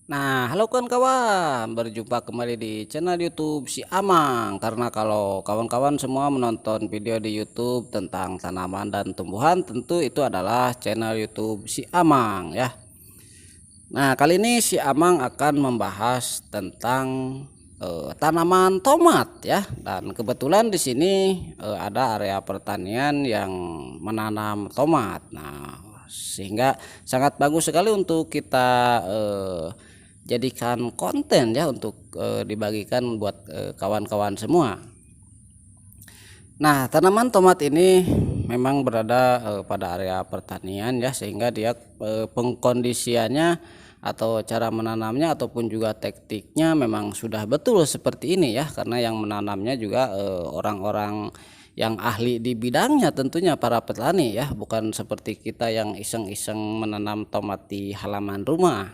Nah, halo kawan-kawan, berjumpa kembali di channel YouTube si Amang. Karena kalau kawan-kawan semua menonton video di YouTube tentang tanaman dan tumbuhan, tentu itu adalah channel YouTube si Amang ya. Nah, kali ini si Amang akan membahas tentang tanaman tomat ya. Dan kebetulan di sini ada area pertanian yang menanam tomat. Nah, sehingga sangat bagus sekali untuk kita jadikan konten ya, untuk dibagikan buat kawan-kawan semua. Nah, tanaman tomat ini memang berada pada area pertanian ya, sehingga dia pengkondisiannya atau cara menanamnya ataupun juga tekniknya memang sudah betul seperti ini ya, karena yang menanamnya juga orang-orang yang ahli di bidangnya, tentunya para petani ya, bukan seperti kita yang iseng-iseng menanam tomat di halaman rumah.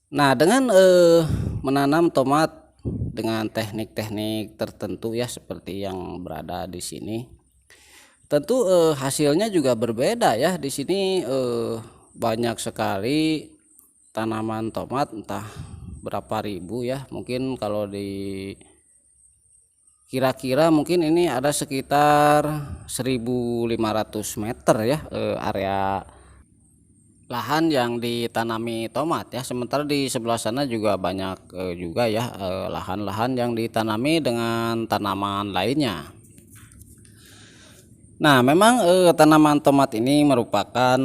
Nah, dengan menanam tomat dengan teknik-teknik tertentu ya, seperti yang berada di sini, tentu hasilnya juga berbeda ya. Di sini banyak sekali tanaman tomat, entah berapa ribu ya. Mungkin kalau di kira-kira mungkin ini ada sekitar 1.500 meter ya, area lahan yang ditanami tomat ya. Sementara di sebelah sana juga banyak juga ya lahan-lahan yang ditanami dengan tanaman lainnya. Nah, memang tanaman tomat ini merupakan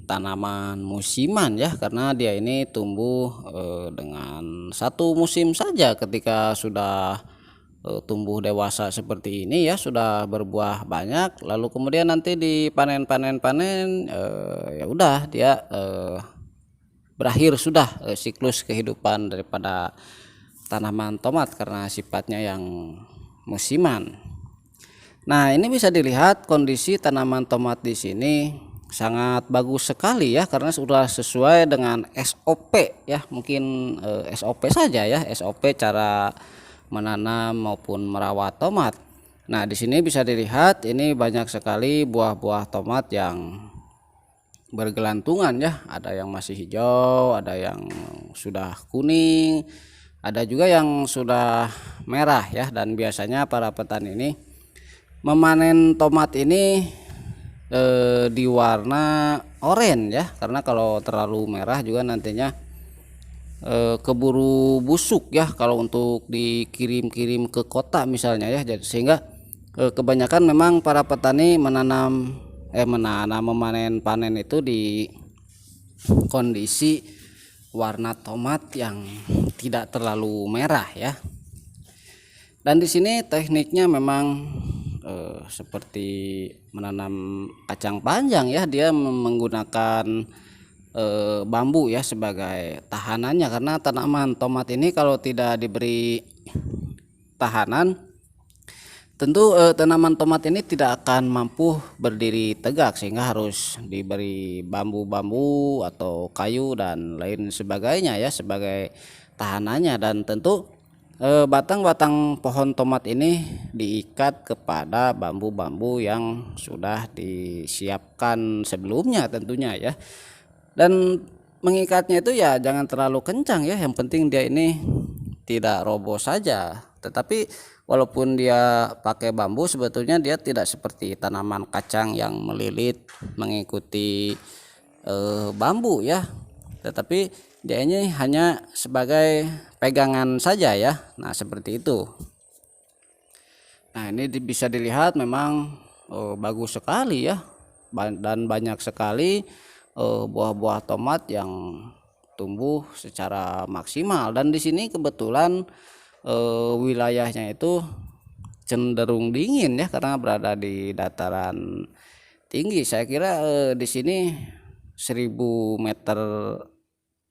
tanaman musiman ya, karena dia ini tumbuh dengan satu musim saja. Ketika sudah tumbuh dewasa seperti ini ya, sudah berbuah banyak, lalu kemudian nanti dipanen ya udah dia berakhir sudah siklus kehidupan daripada tanaman tomat karena sifatnya yang musiman. Nah, ini bisa dilihat kondisi tanaman tomat di sini sangat bagus sekali ya, karena sudah sesuai dengan SOP ya. Mungkin SOP saja ya, SOP cara menanam maupun merawat tomat. Nah, di sini bisa dilihat ini banyak sekali buah-buah tomat yang bergelantungan ya, ada yang masih hijau, ada yang sudah kuning, ada juga yang sudah merah ya. Dan biasanya para petani ini memanen tomat ini di warna oranye ya, karena kalau terlalu merah juga nantinya keburu busuk ya kalau untuk dikirim-kirim ke kota misalnya ya. Jadi sehingga kebanyakan memang para petani memanen panen itu di kondisi warna tomat yang tidak terlalu merah ya. Dan di sini tekniknya memang seperti menanam kacang panjang ya, dia menggunakan bambu ya sebagai tahanannya, karena tanaman tomat ini kalau tidak diberi tahanan, tentu tanaman tomat ini tidak akan mampu berdiri tegak, sehingga harus diberi bambu-bambu atau kayu dan lain sebagainya ya sebagai tahanannya. Dan tentu batang-batang pohon tomat ini diikat kepada bambu-bambu yang sudah disiapkan sebelumnya tentunya ya. Dan mengikatnya itu ya jangan terlalu kencang ya, yang penting dia ini tidak roboh saja. Tetapi walaupun dia pakai bambu, sebetulnya dia tidak seperti tanaman kacang yang melilit mengikuti bambu ya, tetapi dia ini hanya sebagai pegangan saja ya. Nah, seperti itu. Nah, ini bisa dilihat memang bagus sekali ya, dan banyak sekali buah-buah tomat yang tumbuh secara maksimal. Dan di sini kebetulan wilayahnya itu cenderung dingin ya, karena berada di dataran tinggi. Saya kira di sini 1.000 meter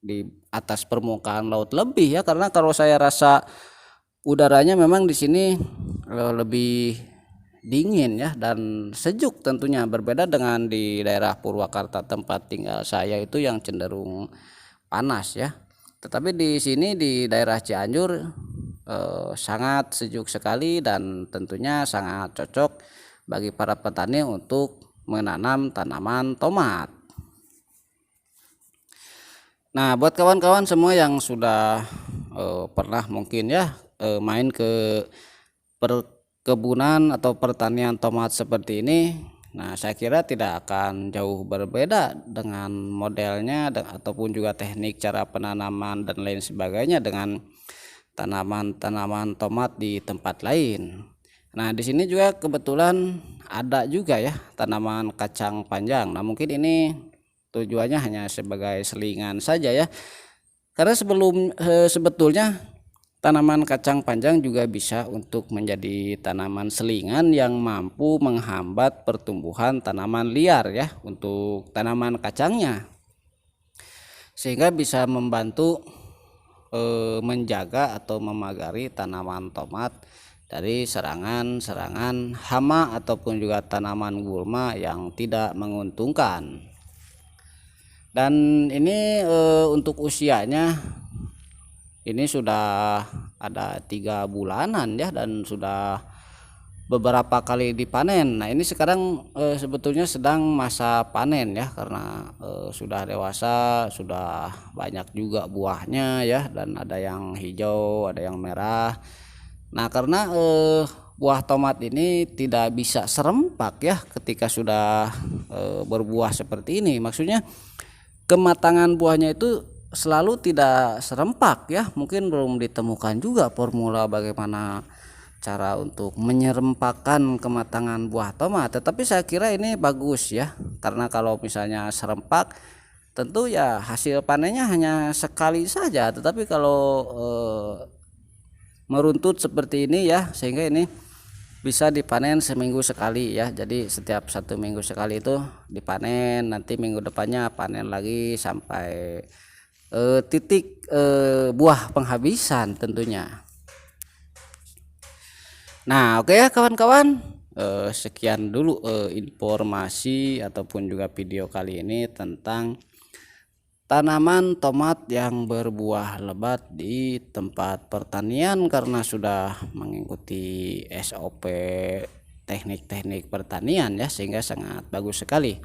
di atas permukaan laut lebih ya, karena kalau saya rasa udaranya memang di sini lebih dingin ya dan sejuk, tentunya berbeda dengan di daerah Purwakarta tempat tinggal saya itu yang cenderung panas ya. Tetapi di sini di daerah Cianjur sangat sejuk sekali, dan tentunya sangat cocok bagi para petani untuk menanam tanaman tomat. Nah, buat kawan-kawan semua yang sudah pernah mungkin ya main ke perkebunan atau pertanian tomat seperti ini, nah saya kira tidak akan jauh berbeda dengan modelnya ataupun juga teknik cara penanaman dan lain sebagainya dengan tanaman-tanaman tomat di tempat lain. Nah, di sini juga kebetulan ada juga ya tanaman kacang panjang. Nah, mungkin ini tujuannya hanya sebagai selingan saja ya. Karena sebetulnya tanaman kacang panjang juga bisa untuk menjadi tanaman selingan yang mampu menghambat pertumbuhan tanaman liar ya untuk tanaman kacangnya. Sehingga bisa membantu menjaga atau memagari tanaman tomat dari serangan-serangan hama ataupun juga tanaman gulma yang tidak menguntungkan. Dan ini untuk usianya ini sudah ada 3 bulanan ya, dan sudah beberapa kali dipanen. Nah, ini sekarang sebetulnya sedang masa panen ya, karena sudah dewasa, sudah banyak juga buahnya ya, dan ada yang hijau, ada yang merah. Nah, karena buah tomat ini tidak bisa serempak ya ketika sudah berbuah seperti ini. Maksudnya kematangan buahnya itu selalu tidak serempak ya. Mungkin belum ditemukan juga formula bagaimana cara untuk menyerempakkan kematangan buah tomat, tetapi saya kira ini bagus ya, karena kalau misalnya serempak tentu ya hasil panennya hanya sekali saja, tetapi kalau meruntut seperti ini ya, sehingga ini bisa dipanen seminggu sekali ya. Jadi setiap 1 minggu sekali itu dipanen, nanti minggu depannya panen lagi sampai titik buah penghabisan tentunya. Nah, oke ya kawan-kawan, sekian dulu informasi ataupun juga video kali ini tentang tanaman tomat yang berbuah lebat di tempat pertanian karena sudah mengikuti SOP teknik-teknik pertanian ya, sehingga sangat bagus sekali.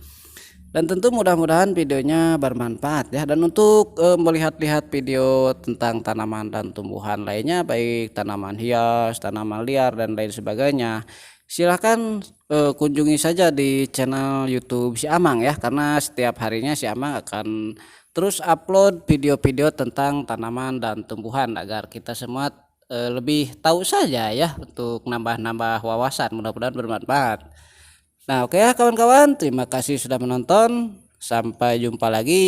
Dan tentu mudah-mudahan videonya bermanfaat ya. Dan untuk melihat-lihat video tentang tanaman dan tumbuhan lainnya, baik tanaman hias, tanaman liar dan lain sebagainya, silahkan kunjungi saja di channel YouTube Si Amang ya, karena setiap harinya Si Amang akan terus upload video-video tentang tanaman dan tumbuhan agar kita semua lebih tahu saja ya, untuk nambah-nambah wawasan. Mudah-mudahan bermanfaat. Nah, oke ya kawan-kawan, terima kasih sudah menonton. Sampai jumpa lagi.